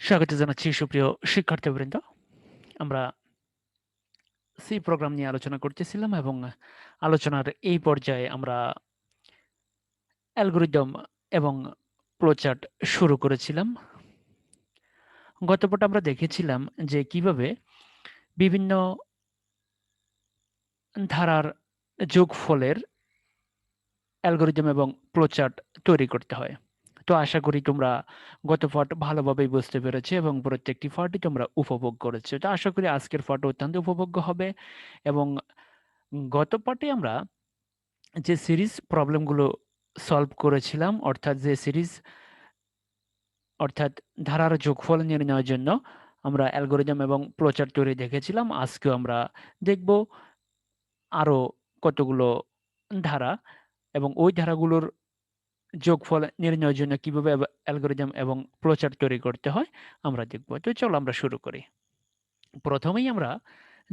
স্বাগত জানাচ্ছি সুপ্রিয় শিক্ষার্থীবৃন্দ। আমরা সি প্রোগ্রাম নিয়ে আলোচনা করতেছিলাম এবং আলোচনার এই পর্যায়ে আমরা অ্যালগরিদম এবং ফ্লোচার্ট শুরু করেছিলাম। গত পর্বে আমরা দেখেছিলাম যে কিভাবে বিভিন্ন ধারার যোগফলের অ্যালগরিদম এবং ফ্লোচার্ট তৈরি করতে হয়। তো আশা করি তোমরা গত পাঠ ভালোভাবেই বুঝতে পেরেছো এবং প্রত্যেকটি পাঠই তোমরা উপভোগ করেছো। তো আশা করি আজকের পাঠ অত্যন্ত উপভোগ্য হবে এবং গত পাঠে আমরা যে সিরিজ প্রবলেমগুলো সলভ করেছিলাম অর্থাৎ ধারার যোগফল নির্ণয়ের জন্য আমরা অ্যালগরিদম এবং ফ্লোচার্ট তৈরি দেখেছিলাম। আজকেও আমরা দেখব আরো কতগুলো ধারা এবং ওই ধারাগুলোর যোগফল নির্ণয়ের জন্য কিভাবে অ্যালগরিদম এবং ফ্লোচার্ট তৈরি করতে হয় আমরা দেখব। তো চলো আমরা শুরু করি। প্রথমেই আমরা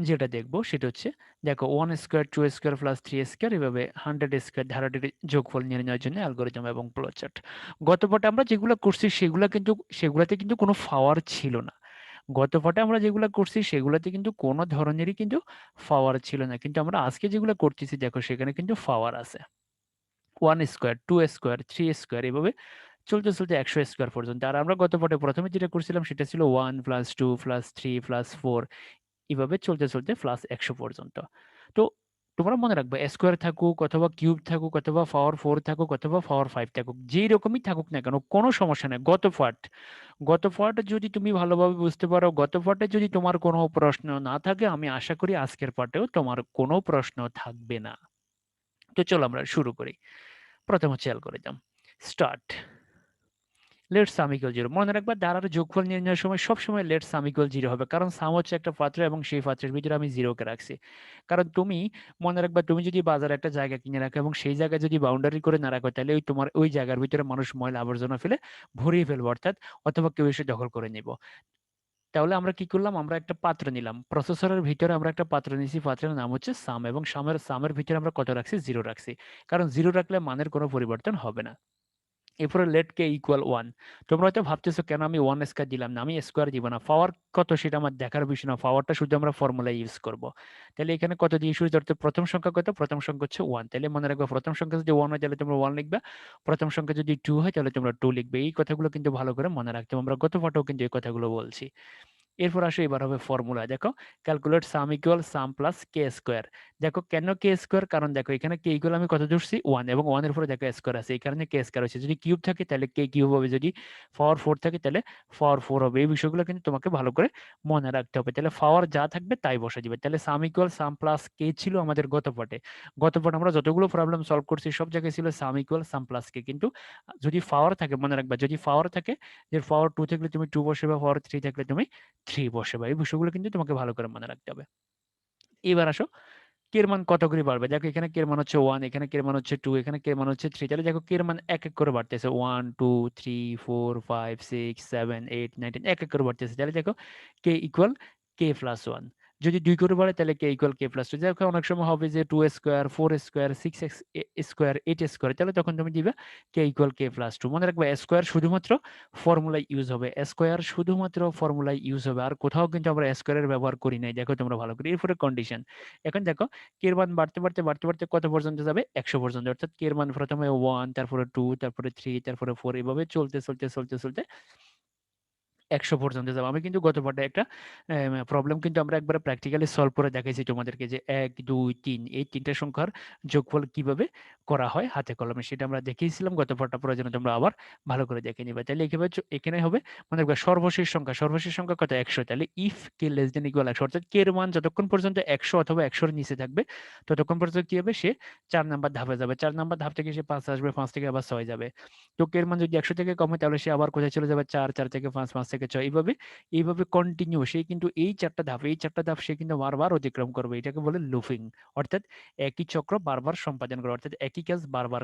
যেটা দেখব সেটা হচ্ছে, দেখো 1² 2² প্লাস 3² এভাবে 100² ধারাটির যোগফল নির্ণয়ের জন্য অ্যালগরিদম এবং ফ্লোচার্ট। গত পাঠে আমরা যেগুলো করছি সেগুলাতে কিন্তু কোনো পাওয়ার ছিল না। গত পাঠে আমরা যেগুলো করছি সেগুলোতে কিন্তু কোনো ধরনেরই কিন্তু পাওয়ার ছিল না, কিন্তু আমরা আজকে যেগুলো করতেছি দেখো সেখানে কিন্তু পাওয়ার আছে। 1² 2² 3² এভাবে চলতে চলতে 100² পর্যন্ত। আর আমরা গত পাঠে প্রথমে যেটা করছিলাম সেটা ছিল 1 প্লাস 2 প্লাস 3 প্লাস 4, এভাবে চলতে চলতে প্লাস 100 পর্যন্ত। তো তোমরা মনে রাখবে স্কোয়ার থাকুক অথবা কিউব থাকুক অথবা পাওয়ার 4 থাকুক অথবা পাওয়ার 5 থাকুক, যেই রকমই থাকুক না কেন কোনো সমস্যা নেই। গত পার্ট যদি তুমি ভালোভাবে বুঝতে পারো, গত পার্টে যদি তোমার কোনো প্রশ্ন না থাকে, আমি আশা করি আজকের পার্টেও তোমার কোনো প্রশ্ন থাকবে না। তো চলো আমরা শুরু করি। প্রথম হচ্ছে algorithm start. Let sum equal zero. মনে রাখবা ধারার যোগফল নির্ণয়ের সময় সবসময় লেট সাম ইকুয়াল জিরো হবে, কারণ সাম হচ্ছে একটা পাত্র এবং সেই পাত্রের ভিতরে আমি জিরোকে রাখছি। কারণ তুমি মনে রাখবা, তুমি যদি বাজারে একটা জায়গা কিনে রাখো এবং সেই জায়গায় যদি বাউন্ডারি করে না রাখো, তাহলে ওই তোমার ওই জায়গার ভিতরে মানুষ ময়লা আবর্জনা ফেলে ভরিয়ে ফেলবো, অর্থাৎ অথবা কেউ এসে দখল করে নিব। তাহলে আমরা কি করলাম, আমরা একটা পাত্র নিলাম, প্রসেসরের ভিতরে আমরা একটা পাত্র নিয়েছি, পাত্রের নাম হচ্ছে সাম, এবং সামের ভিতরে আমরা কত রাখছি, জিরো রাখছি। কারণ জিরো রাখলে মানের কোনো পরিবর্তন হবে না। এরপরে লেট কে ইকুয়াল 1। তোমরা হয়তো ভাবতেছো কেন আমি 1² দিলাম না, আমি স্কোয়ার দিব না। পাওয়ার কত সেটা আমার দেখার বিষয় না, পাওয়ারটা শুধু আমরা ফর্মুলা ইউজ করব। তাহলে এখানে কত দিয়ে শুরু করতে, প্রথম সংখ্যা কত, প্রথম সংখ্যা হচ্ছে 1। তাহলে মনে রাখবে প্রথম সংখ্যা যদি 1 হয় তাহলে তোমরা 1 লিখবে, প্রথম সংখ্যা যদি 2 হয় তাহলে তোমরা 2 লিখবে। এই কথাগুলো কিন্তু ভালো করে মনে রাখতে হবে, আমরা গত পাঠেও কিন্তু এই কথাগুলো বলছি। এরপর আসো, এবার হবে ফর্মুলা। দেখো calculate sum equal sum plus K square. দেখো কেন কে স্কোয়ার, কারণ দেখো এখানে কে ইকুয়াল আমি কত ধরছি 1, এবং 1 এর পরে দেখো স্কোয়ার আছে, এই কারণে কে স্কোয়ার হচ্ছে। যদি কিউব থাকে তাহলে কে কিউব হবে, যদি পাওয়ার 4 থাকে তাহলে পাওয়ার 4 হবে। এই বিষয়গুলো কিন্তু তোমাকে ভালো করে মনে রাখতে হবে। তাহলে পাওয়ার যা থাকবে তাই বসে দিবে। তাহলে সাম ইকুয়াল সাম প্লাস কে ছিল আমাদের গত পাঠে আমরা যতগুলো প্রবলেম সলভ করছি সব জায়গায় ছিল সাম ইকুয়াল সাম প্লাস কে। কিন্তু যদি পাওয়ার থাকে, মনে রাখবা যদি পাওয়ার থাকে, যে পাওয়ার 2 থাকলে তুমি 2 বসাবে, পাওয়ার 3 থাকলে তুমি 3 বসাবে। এই বিষয়গুলো কিন্তু তোমাকে ভালো করে মনে রাখতে হবে। এবার আসো, কে এর মান কত করে বাড়বে। দেখো এখানে কে এর মান হচ্ছে 1, এখানে কে এর মান হচ্ছে 2, এখানে কে এর মান হচ্ছে 3। তাহলে দেখো কে এর মান এক এক করে বাড়তেছে, 1 2 3 4 5 6 7 8 9 10, এক এক করে বাড়তেছে। তাহলে দেখো কে ইকুয়াল কে প্লাস 1। যদি 2 করে বাড়ে তাহলে কে ইকুয়াল কে প্লাস 2। দেখো অনেক সময় হবে যে 2 স্কোয়ার 4 স্কোয়ার 6 স্কোয়ার 8 স্কোয়ার, তাহলে তখন তুমি দিবে কে ইকুয়াল কে প্লাস 2। মনে রাখবে স্কোয়ার শুধুমাত্র ফর্মুলায় ইউজ হবে, স্কোয়ার শুধুমাত্র ফর্মুলায় ইউজ হবে, আর কোথাও কিন্তু আমরা স্কোয়ারের ব্যবহার করি নাই। দেখো তোমরা ভালো করে। এরপরে কন্ডিশন। এখন দেখো কে এর মান বাড়তে বাড়তে বাড়তে বাড়তে কত পর্যন্ত যাবে, 100 পর্যন্ত। অর্থাৎ কে এর মান প্রথমে 1, তারপরে 2, তারপরে 3, তারপরে 4, এভাবে চলতে চলতে চলতে চলতে 100 পর্যন্ত যাবো। আমি কিন্তু গত পার্টে একটা প্রবলেম কিন্তু আমরা একবারে প্র্যাকটিক্যালি সলভ করে দেখাইছি তোমাদেরকে, যে 1 2 3 এই তিনটা সংখ্যার যোগফল কিভাবে করা হয় হাতে কলমে, সেটা আমরা দেখিয়েছিলাম গত পার্টটা। প্রয়োজনে তোমরা আবার ভালো করে দেখে নিবে। তাহলে এখানে এখানে হবে, মনে রাখবে সর্বশেষ সংখ্যা কত, 100। তাহলে if k less than equal 100, অর্থাৎ কে এর মান যতক্ষণ পর্যন্ত 100 অথবা 100 এর নিচে থাকবে ততক্ষণ পর্যন্ত কি হবে, সে 4 নাম্বার ধাপে যাবে। 4 নাম্বার ধাপ থেকে সে 5 আসবে, 5 থেকে আবার 6 যাবে। তো কে এর মান যদি 100 থেকে কম হয় তাহলে সে আবার কোথায় চলে যাবে, 4, 4 থেকে 5, 5 থেকে 6, এইভাবে এইভাবে কন্টিনিউ সে কিন্তু এই চারটা ধাপ সে কিন্তু বারবার অতিক্রম করবে। এটাকে বলে লুপিং, অর্থাৎ একই চক্র বারবার সম্পাদন করা, অর্থাৎ একই কাজ বারবার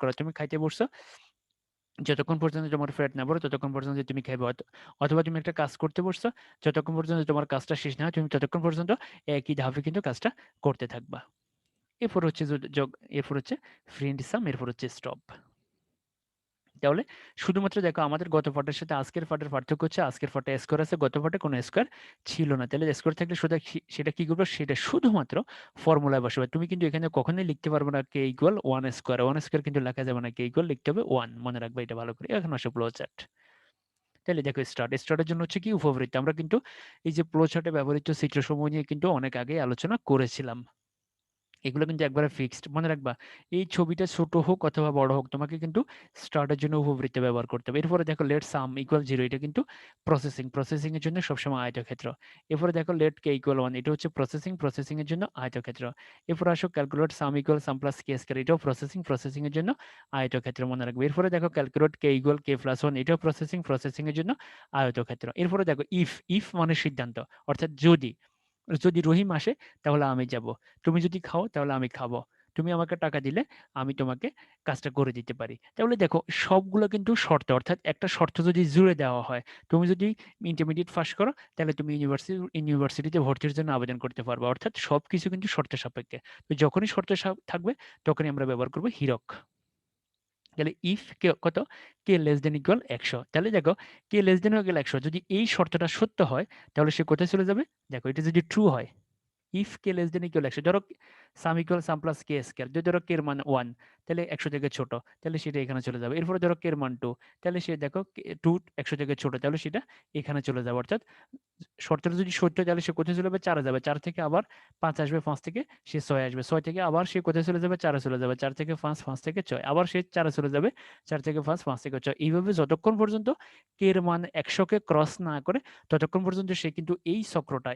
করা। তুমি খাইতে বসছো, যতক্ষণ পর্যন্ত তোমার পেট না ভরে ততক্ষণ পর্যন্ত তুমি খাইবে, অথবা তুমি একটা কাজ করতে বসছো, যতক্ষণ পর্যন্ত তোমার কাজটা শেষ না হয় তুমি ততক্ষণ পর্যন্ত একই ধাপে কিন্তু কাজটা করতে থাকবা। এরপর হচ্ছে এরপর হচ্ছে ফ্রেন্ড সাম, এরপর হচ্ছে স্টপ। তাহলে শুধুমাত্র দেখো আমাদের গত পাঠের সাথে আজকের পাঠের পার্থক্য হচ্ছে আজকের পাঠে স্কোয়ার আছে, গত পাঠে কোনো স্কোয়ার ছিল না। তাহলে স্কোয়ার থাকলে সেটা কি করবো, সেটা শুধুমাত্র ফর্মুলায় বসাবে। তুমি কিন্তু এখানে কখনোই লিখতে পারবে না K equal one square, one square কিন্তু লেখা যাবে না, কে ইকুয়াল লিখতে হবে ওয়ান। মনে রাখবে এটা ভালো করে। এখন আসে ফ্লো চার্ট। তাহলে দেখো স্টার্টের জন্য হচ্ছে কি উপবৃত্ত। আমরা কিন্তু এই যে ফ্লো চার্টে ব্যবহৃত চিত্রসমূহ নিয়ে কিন্তু অনেক আগে আলোচনা করেছিলাম। এগুলো কিন্তু একবারে ফিক্সড, মনে রাখবা। এই ছবিটা ছোট হোক অথবা বড় হোক, তোমাকে কিন্তু স্টার্টের জন্য উপবৃত্ত ব্যবহার করতে হবে। এরপরে দেখো লেট সাম ইকুয়াল 0, এটা কিন্তু প্রসেসিং এর জন্য সবসময় আয়তক্ষেত্র। এরপরে দেখো লেট কে ইকুয়াল 1, এটা হচ্ছে প্রসেসিং এর জন্য আয়তক্ষেত্র। এরপরে আসো calculate sum equal sum plus K square, এটাও প্রসেসিং এর জন্য আয়তক্ষেত্র, মনে রাখবে। এরপরে দেখো calculate K equal K plus 1, এটাও প্রসেসিং এর জন্য আয়তক্ষেত্র। এরপরে দেখো ইফ মানে সিদ্ধান্ত, অর্থাৎ যদি যদি রহিম আসে তাহলে আমি যাব, তুমি যদি খাও তাহলে আমি খাবো, তুমি আমাকে টাকা দিলে আমি তোমাকে কাজটা করে দিতে পারি। তাহলে দেখো সবগুলো কিন্তু শর্ত, অর্থাৎ একটা শর্ত যদি জুড়ে দেওয়া হয়, তুমি যদি ইন্টারমিডিয়েট পাস করো তাহলে তুমি ইউনিভার্সিটিতে ভর্তির জন্য আবেদন করতে পারবে, অর্থাৎ সবকিছু কিন্তু শর্ত সাপেক্ষে। তো যখনই শর্ত থাকবে তখনই আমরা ব্যবহার করবো হীরক। তাহলে ইফ কে কত, কে লেস দেন ইকুয়াল 100। তাহলে দেখো কে লেস দেন ইকুয়াল 100, যদি এই শর্তটা সত্য হয় তাহলে সে কোথায় চলে যাবে, দেখো এটা যদি ট্রু হয়, if k less than equal 100, ধরো সাম equal sum plus K square, যদি ধরো কে এর মান 1, তাহলে 100 থেকে ছোট, তাহলে সেটা এখানে চলে যাবে। এরপরে ধরো কে এর মান 2, তাহলে সে দেখো 2 100 থেকে ছোট, তাহলে সেটা এখানে চলে যাবে। অর্থাৎ শর্তটা যদি সত্য হয় তাহলে সে কোথায় চলে যাবে, 4 যাবে, 4 থেকে আবার 5 আসবে, 5 থেকে সে 6 আসবে, 6 থেকে আবার সে কোথায় চলে যাবে, 4 চলে যাবে, 4 থেকে 5, 5 থেকে 6 আবার সে 4 চলে যাবে, 4 থেকে 5, 5 থেকে 6, এইভাবে যতক্ষণ পর্যন্ত কে এর মান 100 কে ক্রস না করে ততক্ষণ পর্যন্ত সে কিন্তু এই চক্রটা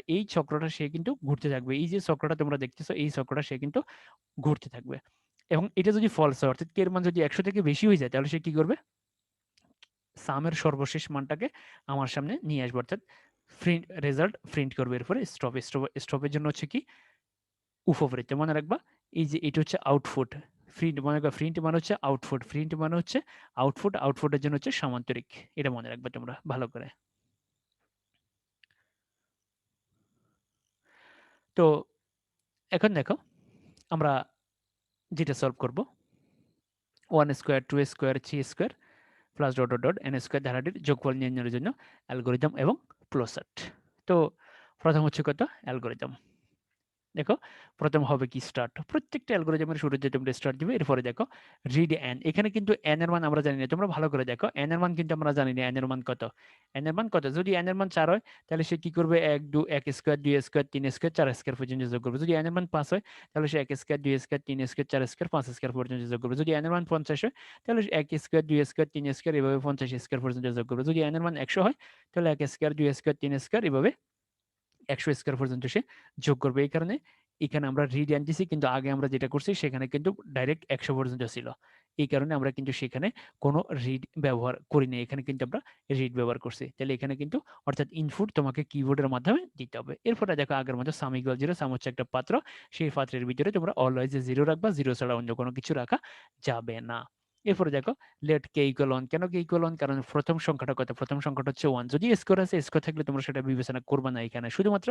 সে কিন্তু ঘুরতে থাকবে। এই যে চক্রটা তোমরা দেখতেছো, এই চক্রটা সে কিন্তু ঘুরতে থাকবে। এবং এটা যদি ফলস হয়, অর্থাৎ কে এর মান যদি 100 থেকে বেশি হয়ে যায়, তাহলে সে কি করবে, সামের সর্বশেষ মানটাকে আমার সামনে নিয়ে আসবে, অর্থাৎ রেজাল্ট প্রিন্ট করবে। এরপরে স্টপের জন্য হচ্ছে কি উপবৃত্ত, মনে রাখবা। এই যে এটা হচ্ছে আউটপুট, প্রিন্ট মনে রাখবা, প্রিন্ট মানে হচ্ছে আউটপুট, প্রিন্ট মানে হচ্ছে আউটপুটের জন্য হচ্ছে সামান্তরিক। এটা মনে রাখবা তোমরা ভালো করে। তো এখন দেখো আমরা যেটা সলভ করব, 1 square 2 square 3 square plus dot dot dot N square ধারাটির যোগফল নির্ণয়ের জন্য অ্যালগোরিদম এবং ফ্লোচার্ট। তো প্রথম হচ্ছে কত, অ্যালগোরিদম। দেখো প্রথম হবে কি স্টার্ট, প্রত্যেকটা অ্যালগোরিদমের শুরুতে তোমরা স্টার্ট দিবে। এরপরে দেখো রিড এন, এখানে কিন্তু এন এর মান আমরা জানি না, তোমরা ভালো করে দেখো, এন এর মান কিন্তু আমরা জানি না, এন এর মান কত, এন এর মান কত। যদি এন এর মান 4 হয় তাহলে সে কি করবে, 1 স্কোয়ার 2 স্কোয়ার 3 স্কোয়ার 4 স্কোয়ার পর্যন্ত যোগ করবে। যদি এন এর মান 5 হয় তাহলে সে 1 square 2 square 3 square 4 square 5 square পর্যন্ত যোগ করবে। যদি এন এর মান 50 হয় তাহলে 1 স্কোয়ার 2 স্কোয়ার 3 স্কোয়ার এভাবে 50 স্কোয়ার পর্যন্ত যোগ করবে। যদি এন এর মান 100 হয় তাহলে 1 স্কোয়ার 2 স্কোয়ার 3 স্কোয়ার এভাবে 100 স্কোয়ার পর্যন্ত সে যোগ করবে। এই কারণে এখানে আমরা রিড আনতেছি, কিন্তু আগে আমরা যেটা করছি সেখানে কিন্তু ডাইরেক্ট 100 পর্যন্ত ছিল। এই কারণে আমরা কিন্তু সেখানে কোনো রিড ব্যবহার করিনি, এখানে কিন্তু আমরা রিড ব্যবহার করছি। তাহলে এখানে কিন্তু অর্থাৎ ইনপুট তোমাকে কিবোর্ডের মাধ্যমে দিতে হবে। এরপরে দেখো আগের মতো সাম ইকুয়াল 0, সাম হচ্ছে একটা পাত্র, সেই পাত্রের ভিতরে তোমরা অলওয়েজ 0 রাখবা, 0 ছাড়া অন্য কোনো কিছু রাখা যাবে না। এরপরে দেখো লেট কে ইকুয়াল 1, কেন কে ইকুয়াল 1, কারণ প্রথম সংখ্যাটা কত, প্রথম সংখ্যাটা হচ্ছে 1, যদি স্কোয়ার আছে, স্কোয়ার থাকলে তোমরা সেটা বিবেচনা করবে না, এখানে শুধুমাত্র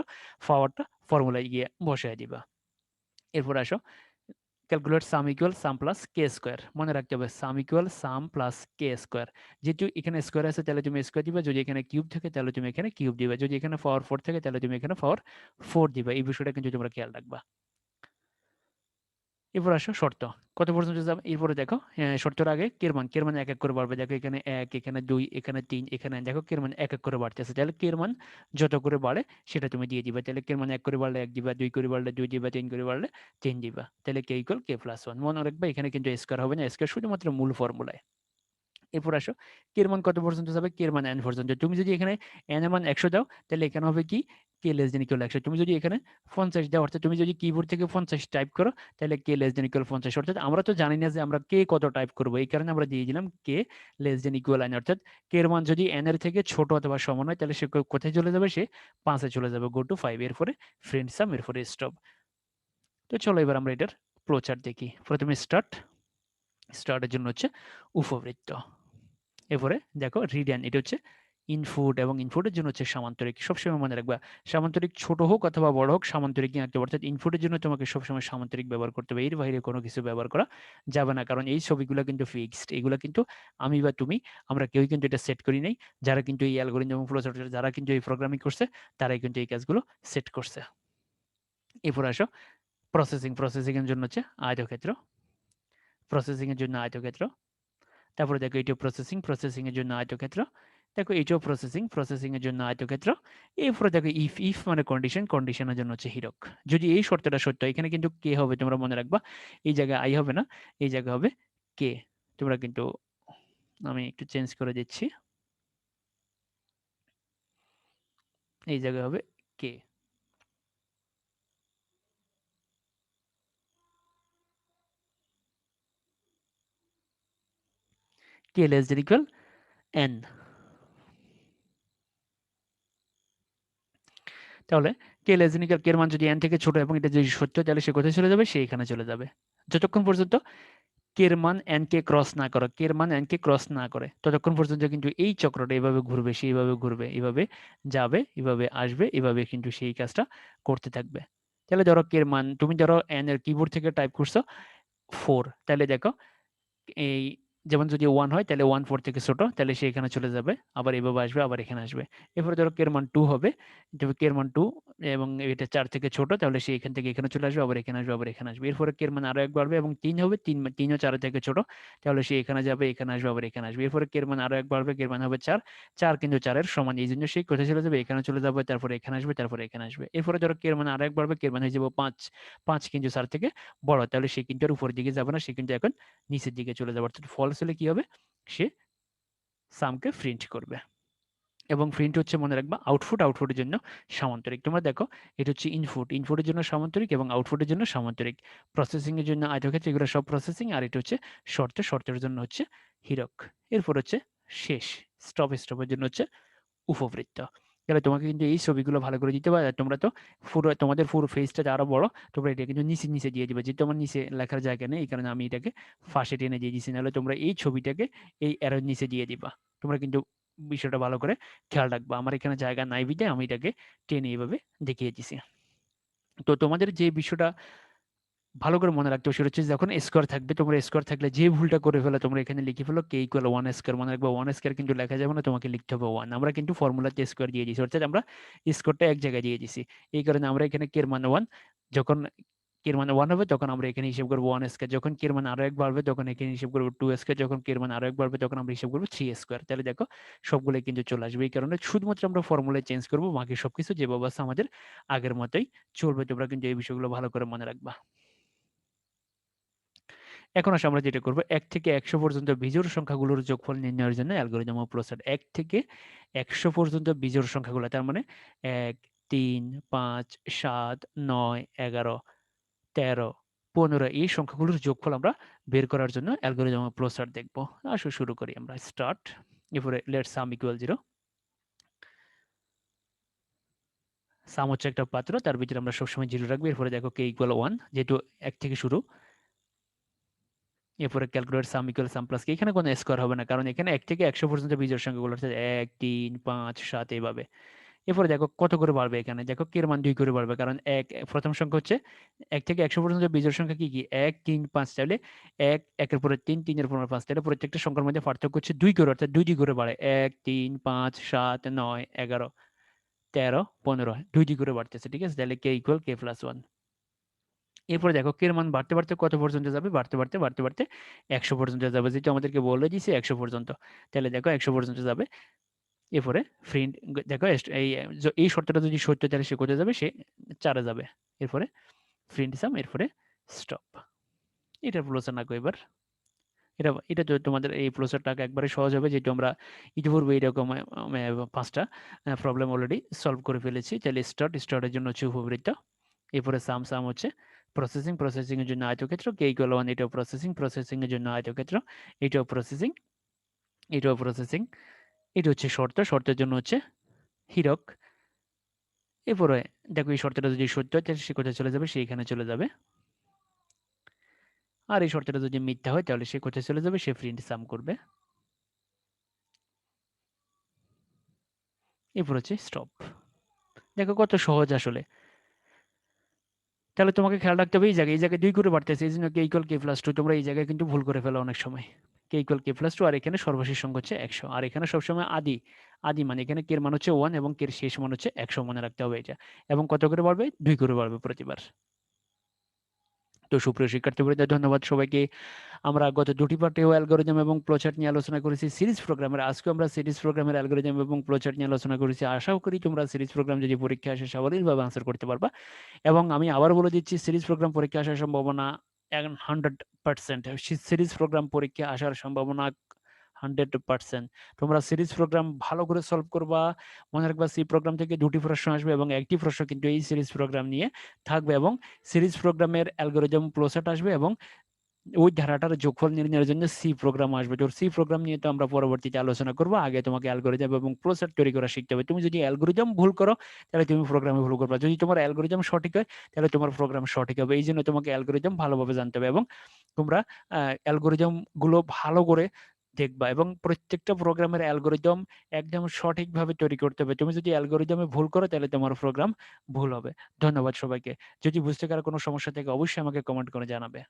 পাওয়ারটা ফর্মুলায় গিয়ে বসায় দিবা। এরপর আসো calculate sum equal sum plus K square, মনে রাখতে হবে sum equal sum plus K square. যেহেতু এখানে স্কোয়ার আছে তাহলে তুমি স্কোয়ার দিবা, যদি এখানে কিউব থাকে তাহলে তুমি এখানে কিউব দিবা, যদি এখানে পাওয়ার 4 থাকে তাহলে তুমি এখানে পাওয়ার 4 দিবা। এই বিষয়টা কিন্তু তোমরা খেয়াল রাখবা। এরপর আসো শর্ত, কত পর্যন্ত যাবে। এরপরে দেখো শর্তের আগে কের মান এক এক করে বাড়বে। দেখো এখানে 1, এখানে 2, এখানে 3, এখানে দেখো কের মান এক এক করে বাড়তেছে। তাহলে কের মান যত করে বাড়ে সেটা তুমি দিয়ে দিবা। তাহলে কের মান 1 করে বাড়লে 1 দিবা, 2 করে বাড়লে 2 দিবা, 3 করে বাড়লে 3 দিবা। তাহলে কে ইকুয়াল কে প্লাস 1। মনে রাখবে এখানে কিন্তু স্কোয়ার হবে না, স্কোয়ার শুধুমাত্র মূল ফর্মুলায়। এরপর আসো কের মান কত পর্যন্ত যাবে, কের মান এন পর্যন্ত। তুমি যদি এখানে এন এর মান 100 দাও তাহলে এখানে হবে কি কে লেস দেন ইকুয়াল 100। তুমি যদি এখানে 50 দাও, অর্থাৎ তুমি যদি কিবোর্ড থেকে 50 টাইপ করো তাহলে কে লেস দেন ইকুয়াল 50। অর্থাৎ আমরা তো জানি না যে আমরা কে কত টাইপ করবো, এই কারণে আমরা দিয়ে দিলাম k less than equal N. অর্থাৎ কে এর মান যদি এন এর থেকে ছোট অথবা সমান হয় তাহলে সে কোথায় চলে যাবে, সে 5-এ চলে যাবে, গো টু 5। এরপরে ফ্রেন্ড সাম, এরপরে স্টপ। তো চলো এবার আমরা এটার ফ্লোচার্ট দেখি। প্রথমে স্টার্টের জন্য হচ্ছে উপবৃত্ত। এরপরে দেখো রিড এন, এটা হচ্ছে ইনপুট এবং ইনপুটের জন্য হচ্ছে সামান্তরিক। সবসময় মনে রাখবা, সামান্তরিক ছোট হোক অথবা বড় হোক, সামান্তরিক নিয়ে রাখতে হবে। অর্থাৎ ইনপুটের জন্য তোমাকে সবসময় সামান্তরিক ব্যবহার করতে হবে, এর বাইরে কোনো কিছু ব্যবহার করা যাবে না। কারণ এই ছবিগুলো কিন্তু ফিক্সড, এগুলো কিন্তু আমি বা তুমি, আমরা কেউই কিন্তু এটা সেট করি নাই। যারা কিন্তু এই অ্যালগরিদম এবং ফ্লোচার্ট, যারা কিন্তু এই প্রোগ্রামিং করছে, তারাই কিন্তু এই কাজগুলো সেট করছে। এরপর আসো প্রসেসিং। প্রসেসিং এর জন্য হচ্ছে আয়তক্ষেত্র, প্রসেসিং এর জন্য আয়তক্ষেত্র। তারপরে দেখো এটাও প্রসেসিং, প্রসেসিং এর জন্য আয়তক্ষেত্র। দেখো এটাও প্রসেসিং, প্রসেসিং এর জন্য আয়তক্ষেত্র। এরপরে দেখো ইফ, ইফ মানে কন্ডিশন, কন্ডিশনের জন্য হচ্ছে হীরক। যদি এই শর্তটা সত্য, এখানে কিন্তু কে হবে তোমরা মনে রাখবা, এই জায়গায় আই হবে না, এই জায়গায় হবে কে। তোমরা কিন্তু, আমি একটু চেঞ্জ করে দিচ্ছি, এই জায়গায় হবে কে। K less than equal N. তাহলে কে লেস দেন ইকুয়াল, কে এর মান যদি এন থেকে ছোট এবং এটা যদি সত্য, তাহলে সে কোথায় চলে যাবে, সে এখানে চলে যাবে। যতক্ষণ পর্যন্ত কের মান এন কে ক্রস না করে, কের মান এন কে ক্রস না করে, ততক্ষণ পর্যন্ত কিন্তু এই চক্রটা এভাবে ঘুরবে, সেইভাবে ঘুরবে, এভাবে যাবে, এভাবে আসবে, এভাবে কিন্তু সেই কাজটা করতে থাকবে। তাহলে ধরো কের মান, তুমি ধরো এন এর কিবোর্ড থেকে টাইপ করছো 4, তাহলে দেখো এই, যেমন যদি 1 হয় তাহলে 1 4 থেকে ছোট, তাহলে সে এখানে চলে যাবে, আবার এভাবে আসবে, আবার এখানে আসবে। এরপরে ধরো কের মান 2 হবে, কের মান 2 এবং এটা 4 থেকে ছোট, তাহলে সে এখান থেকে এখানে চলে আসবে, আবার এখানে আসবে, আবার এখানে আসবে। এরপরে কের মান আরো এক বাড়বে এবং 3 হবে, 3 ও 4 থেকে ছোট, তাহলে সে এখানে যাবে, এখানে আসবে, আবার এখানে আসবে। এরপরে কের মান আরো এক বাড়বে, কের মান হবে 4, 4 কিন্তু 4 এর সমান, এই জন্য সে কোথায় চলে যাবে, এখানে চলে যাবে, তারপরে এখানে আসবে, তারপরে এখানে আসবে। এরপরে ধরো কের মান আরো এক বাড়বে, কের মান হয়ে যাবে 5, 5 কিন্তু 4 থেকে বড়, তাহলে সে কিন্তু আর উপরের দিকে যাবে না, সে কিন্তু এখন নিচের দিকে চলে যাবে। অর্থাৎ ফলস হলে কি হবে, সে সামকে প্রিন্ট করবে। এবং প্রিন্ট হচ্ছে মনে রাখবা আউটপুট, আউটপুটের জন্য সামান্তরিক। তোমরা দেখো এটা হচ্ছে ইনপুট, ইনপুটের জন্য সামান্তরিক এবং আউটপুটের জন্য সামান্তরিক। প্রসেসিং এর জন্য আয়তক্ষেত্র, এগুলো সব প্রসেসিং। আর এটা হচ্ছে শর্ত, শর্তের জন্য হচ্ছে হীরক। এরপর হচ্ছে শেষ, স্টপ, স্টপের জন্য হচ্ছে উপবৃত্ত। তাহলে তোমাকে কিন্তু এই ছবিগুলো ভালো করে দিতে পারে। তোমরা তো পুরো, তোমাদের পুরো ফেজটা আরো বড়, তোমরা এটা কিন্তু নিচে নিচে দিয়ে দিবে, যেহেতু আমার নিচে লেখার জায়গা নেই, এই কারণে আমি এটাকে ফাঁসে টেনে দিয়ে দিচ্ছি। নাহলে তোমরা এই ছবিটাকে এই অ্যারোর নিচে দিয়ে দিবা। তোমরা কিন্তু বিষয়টা ভালো করে খেয়াল রাখবা, আমার এখানে জায়গা নাই বিধে আমি এটাকে টেনে এইভাবে দেখিয়ে দিছি। তো তোমাদের যে বিষয়টা ভালো করে মনে রাখতে হবে সেটা হচ্ছে, যখন স্কোয়ার থাকবে, তোমরা স্কোয়ার থাকলে যে ভুলটা করে ফেলো, তোমরা এখানে লিখে ফেলো কে ইকুয়াল 1 স্কোয়ার। মনে রাখবে 1 স্কোয়ার কিন্তু লেখা যাবে না, তোমাকে লিখতে হবে 1। আমরা কিন্তু ফর্মুলাতে স্কোয়ার দিয়ে দিয়েছি, অর্থাৎ আমরা স্কোয়ারটা এক জায়গায় দিয়ে দিছি। এই কারণে আমরা এখানে কে এর মান 1, যখন কে এর মান 1 হবে তখন আমরা এখানে হিসাব করবো 1 স্কোয়ার, যখন কে এর মান আরো এক বাড়বে তখন এখানে হিসাব করবো 2 স্কোয়ার, যখন কে এর মান আরো এক বাড়বে তখন আমরা হিসাব করবো 3 স্কোয়ার। তাহলে দেখো সবগুলো কিন্তু চলে আসবে। এই কারণে শুধুমাত্র আমরা ফর্মুলায় চেঞ্জ করবো, বাকি সবকিছু যেভাবে আছে আমাদের আগের মতোই চলবে। তোমরা কিন্তু এই বিষয়গুলো ভালো করে মনে রাখবা। এখন আসলে আমরা যেটা করব, 1 থেকে 100 পর্যন্ত বিজোড় সংখ্যাগুলোর যোগফল নির্ণয়ের জন্য অ্যালগরিদম অফ প্রসার। 1 থেকে 100 পর্যন্ত বিজোড় সংখ্যাগুলো, তার মানে 1 3 5 7 9 11 13 15, এই সংখ্যাগুলোর যোগফল আমরা বের করার জন্য অ্যালগরিদম অফ প্রসার দেখব। আসো শুরু করি আমরা, স্টার্ট। এরপরে লেট সাম ইকুয়াল 0। সাম হচ্ছে একটা পাত্র, তার ভিতরে আমরা সবসময় 0 রাখবো। এরপরে দেখো কে ইকুয়াল 1, যেহেতু 1 থেকে শুরু। এরপরে calculate sum equal sum plus K, এখানে কোনো স্কোয়ার হবে না, কারণ এখানে 1 থেকে 100 পর্যন্ত বিজোড় সংখ্যাগুলো, অর্থাৎ 1 3 5 7 এইভাবে। এরপরে দেখো কত করে বাড়বে, এখানে দেখো কে এর মান 2 করে বাড়বে, কারণ প্রথম সংখ্যা হচ্ছে 1 থেকে 100 পর্যন্ত বিজোড় সংখ্যা কি কি, 1 3 5, তাহলে 1 1 এর পরে 3 3 এর পরে 5, তাহলে প্রত্যেকটা সংখ্যার মধ্যে পার্থক্য হচ্ছে 2 করে, অর্থাৎ 2 2 করে বাড়ে। 1 3 5 7 9 11 13 15, 2 2 করে বাড়তেছে, ঠিক আছে। তাহলে কে ইকুয়াল কে প্লাস 1। এরপরে দেখো কে এর মান বাড়তে বাড়তে কত পর্যন্ত যাবে, বাড়তে বাড়তে বাড়তে বাড়তে 100 পর্যন্ত যাবে, যেটা আমাদেরকে বলে দিয়েছে 100 পর্যন্ত। তাহলে দেখো 100 পর্যন্ত যাবে। এরপরে প্রিন্ট, দেখো এই শর্তটা যদি সত্য, তাহলে সে কোথায় যাবে, সে 4 যাবে। এরপরে প্রিন্ট সাম, এরপরে স্টপ। এটা প্রলোচনা না এবার, এটা এটা তো তোমাদের এই প্রসেসরটাকে একবারে সহজ হবে, যেহেতু আমরা ইতিপূর্বে এরকম 5টা প্রবলেম অলরেডি সলভ করে ফেলেছি। তাহলে স্টার্টের জন্য হচ্ছে উপবৃত্ত। এরপরে সাম, সাম হচ্ছে প্রসেসিং, প্রসেসিং এর জন্য আয়তক্ষেত্র। কে ইকুয়াল 1, এটাও প্রসেসিং, প্রসেসিং এর জন্য আয়তক্ষেত্র। এটাও প্রসেসিং, এটাও প্রসেসিং। এটা হচ্ছে শর্ত, শর্তের জন্য হচ্ছে হীরক। এরপরে দেখো এই শর্তটা যদি সত্য হয় তাহলে সে কোথায় চলে যাবে, সে এখানে চলে যাবে। আর এই শর্তটা যদি মিথ্যা হয় তাহলে সে কোথায় চলে যাবে, সে প্রিন্ট সাম করবে। এরপর হচ্ছে স্টপ। দেখো কত সহজ আসলে। তাহলে তোমাকে খেয়াল রাখতে হবে এই জায়গায় 2 করে বাড়তেছে। এইজন্য k = k+2 তোমরা এই জায়গায় কিন্তু ভুল করে ফেলো অনেক সময়। k = k+2 আর এখানে সর্বশেষ সংখ্যা হচ্ছে 100। আর এখানে সবসময় আদি মানে এখানে k এর মান হচ্ছে 1 এবং k এর শেষ মান হচ্ছে 100 মনে রাখতে হবে এটা। এবং কত করে বাড়বে? 2 করে বাড়বে প্রতিবার। তো সুপ্রিয় শিক্ষার্থীবৃন্দ ধন্যবাদ সবাইকে। আমরা গত ২ টি পার্টেও অ্যালগরিদম এবং ফ্লোচার্ট নিয়ে আলোচনা করেছি সিরিজ প্রোগ্রামের। আজকেও আমরা সিরিজ প্রোগ্রামের অ্যালগরিদম এবং ফ্লোচার্ট নিয়ে আলোচনা করেছি। আশাও করি তোমরা সিরিজ প্রোগ্রাম যদি পরীক্ষায় আসে সাবলীলভাবে আনসার করতে পারবা। এবং আমি আবার বলে দিচ্ছি সিরিজ প্রোগ্রাম পরীক্ষায় আসার সম্ভাবনা 100%। সিরিজ প্রোগ্রাম পরীক্ষায় আসার সম্ভাবনা 100%। তোমরা সিরিজ প্রোগ্রাম ভালো করে সলভ করবা। মনে রাখবা সি প্রোগ্রাম থেকে ২ টি প্রশ্ন আসবে এবং ১ টি প্রশ্ন কিন্তু এই সিরিজ প্রোগ্রাম নিয়ে থাকবে এবং সিরিজ প্রোগ্রামের অ্যালগরিদম ফ্লোচার্ট আসবে এবং ওই ধারাটার যোগফল নির্ণয়ের জন্য সি প্রোগ্রাম আসবে। তো সি প্রোগ্রাম নিয়ে তো আমরা পরবর্তীতে আলোচনা করব। আগে তোমাকে অ্যালগরিদম এবং ফ্লোচার্ট তৈরি করা শিখতে হবে। তুমি যদি অ্যালগরিদম ভুল করো তাহলে তুমি প্রোগ্রামে ভুল করবা। যদি তোমার অ্যালগরিদম সঠিক হয় তাহলে তোমার প্রোগ্রাম সঠিক হবে। এইজন্য তোমাকে অ্যালগরিদম ভালোভাবে জানতে হবে এবং তোমরা অ্যালগরিদম গুলো ভালো করে দেখবা এবং প্রত্যেকটা প্রোগ্রামের অ্যালগরিদম একদম সঠিকভাবে তৈরি করতে হবে। তুমি যদি অ্যালগরিদমে ভুল করো তাহলে তোমার প্রোগ্রাম ভুল হবে। ধন্যবাদ সবাইকে। যদি বুঝতে কারো কোনো সমস্যা থাকে অবশ্যই আমাকে কমেন্ট করে জানাবে।